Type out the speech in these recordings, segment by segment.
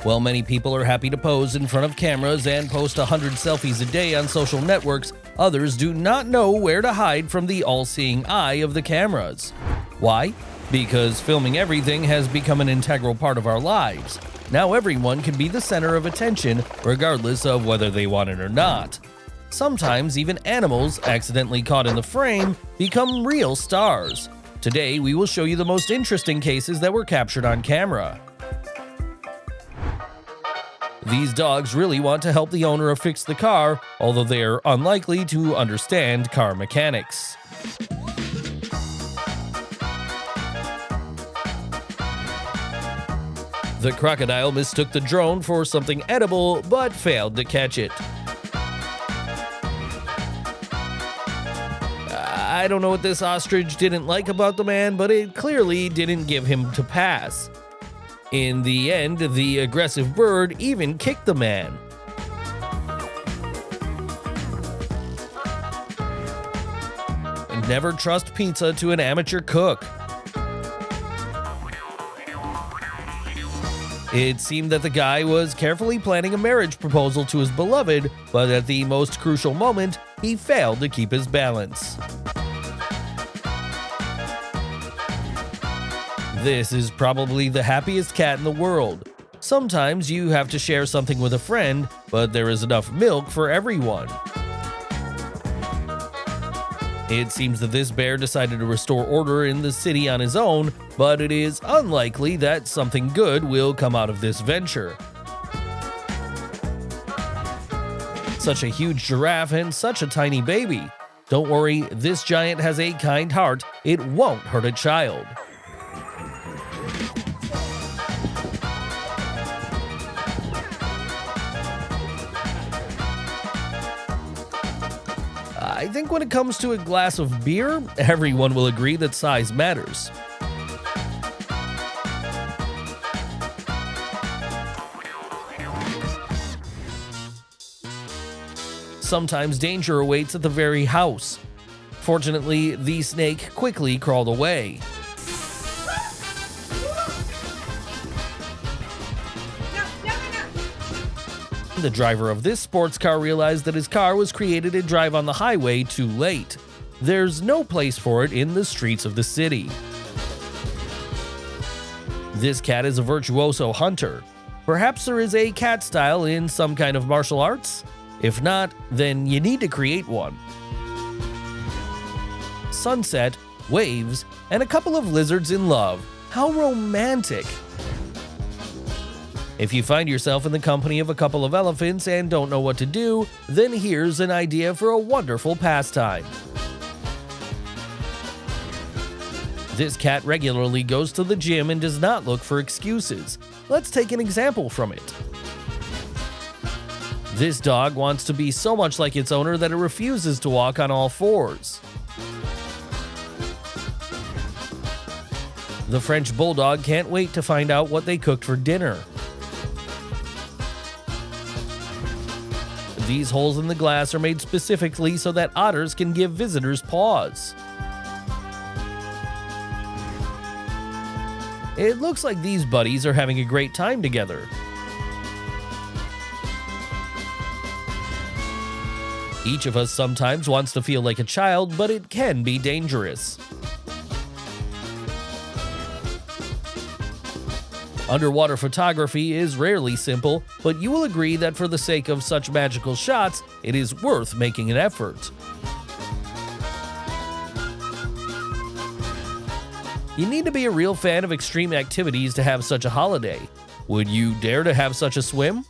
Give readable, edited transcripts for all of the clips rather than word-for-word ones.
While many people are happy to pose in front of cameras and post 100 selfies a day on social networks, others do not know where to hide from the all-seeing eye of the cameras. Why? Because filming everything has become an integral part of our lives. Now everyone can be the center of attention, regardless of whether they want it or not. Sometimes even animals, accidentally caught in the frame, become real stars. Today, we will show you the most interesting cases that were captured on camera. These dogs really want to help the owner fix the car, although they are unlikely to understand car mechanics. The crocodile mistook the drone for something edible, but failed to catch it. I don't know what this ostrich didn't like about the man, but it clearly didn't give him to pass. In the end, the aggressive bird even kicked the man. And never trust pizza to an amateur cook. It seemed that the guy was carefully planning a marriage proposal to his beloved, but at the most crucial moment, he failed to keep his balance. This is probably the happiest cat in the world. Sometimes you have to share something with a friend, but there is enough milk for everyone. It seems that this bear decided to restore order in the city on his own, but it is unlikely that something good will come out of this venture. Such a huge giraffe and such a tiny baby. Don't worry, this giant has a kind heart. It won't hurt a child. I think when it comes to a glass of beer, everyone will agree that size matters. Sometimes danger awaits at the very house. Fortunately, the snake quickly crawled away. The driver of this sports car realized that his car was created to drive on the highway too late. There's no place for it in the streets of the city. This cat is a virtuoso hunter. Perhaps there is a cat style in some kind of martial arts? If not, then you need to create one. Sunset, waves, and a couple of lizards in love. How romantic! If you find yourself in the company of a couple of elephants and don't know what to do, then here's an idea for a wonderful pastime. This cat regularly goes to the gym and does not look for excuses. Let's take an example from it. This dog wants to be so much like its owner that it refuses to walk on all fours. The French bulldog can't wait to find out what they cooked for dinner. These holes in the glass are made specifically so that otters can give visitors paws. It looks like these buddies are having a great time together. Each of us sometimes wants to feel like a child, but it can be dangerous. Underwater photography is rarely simple, but you will agree that for the sake of such magical shots, it is worth making an effort. You need to be a real fan of extreme activities to have such a holiday. Would you dare to have such a swim?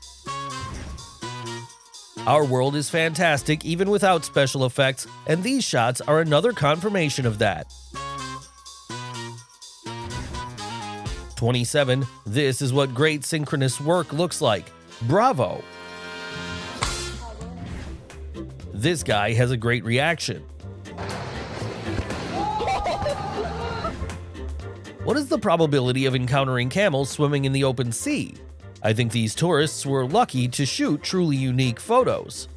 Our world is fantastic even without special effects, and these shots are another confirmation of that. 27. This is what great synchronous work looks like. Bravo! This guy has a great reaction. What is the probability of encountering camels swimming in the open sea? I think these tourists were lucky to shoot truly unique photos.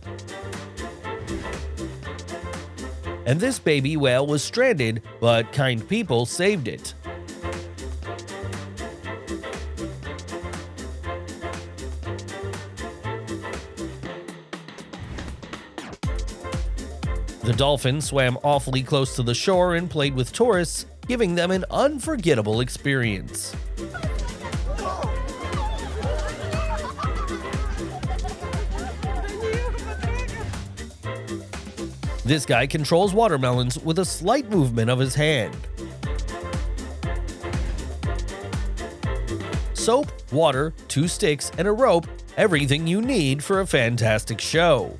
And this baby whale was stranded, but kind people saved it. The dolphin swam awfully close to the shore and played with tourists, giving them an unforgettable experience. This guy controls watermelons with a slight movement of his hand. Soap, water, 2 sticks, and a rope, everything you need for a fantastic show.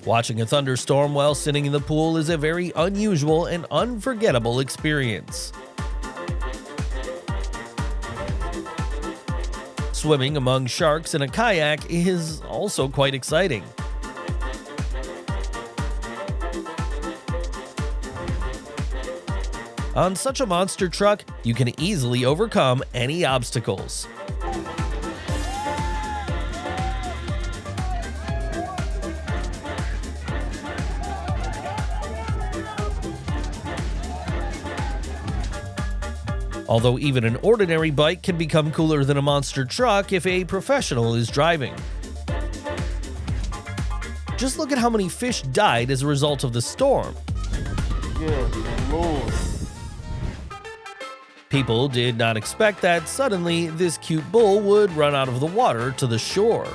Watching a thunderstorm while sitting in the pool is a very unusual and unforgettable experience. Swimming among sharks in a kayak is also quite exciting. On such a monster truck, you can easily overcome any obstacles. Although even an ordinary bike can become cooler than a monster truck if a professional is driving. Just look at how many fish died as a result of the storm. Good Lord. People did not expect that suddenly this cute bull would run out of the water to the shore.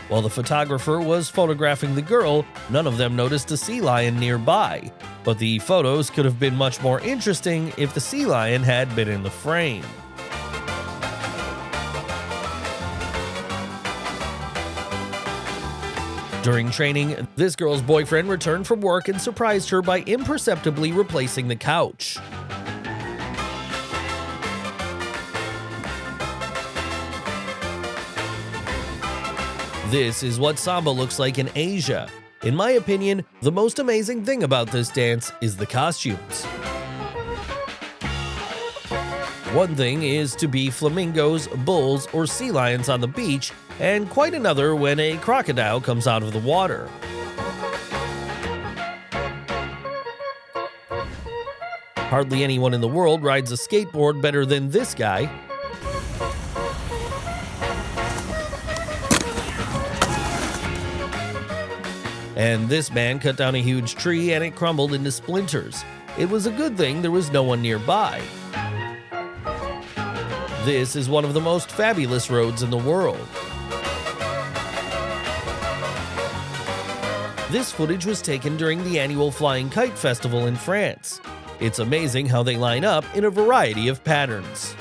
While the photographer was photographing the girl, none of them noticed a sea lion nearby, but the photos could have been much more interesting if the sea lion had been in the frame. During training, this girl's boyfriend returned from work and surprised her by imperceptibly replacing the couch. This is what samba looks like in Asia. In my opinion, the most amazing thing about this dance is the costumes. One thing is to be flamingos, bulls, or sea lions on the beach, and quite another when a crocodile comes out of the water. Hardly anyone in the world rides a skateboard better than this guy. And this man cut down a huge tree and it crumbled into splinters. It was a good thing there was no one nearby. This is one of the most fabulous roads in the world. This footage was taken during the annual Flying Kite Festival in France. It's amazing how they line up in a variety of patterns.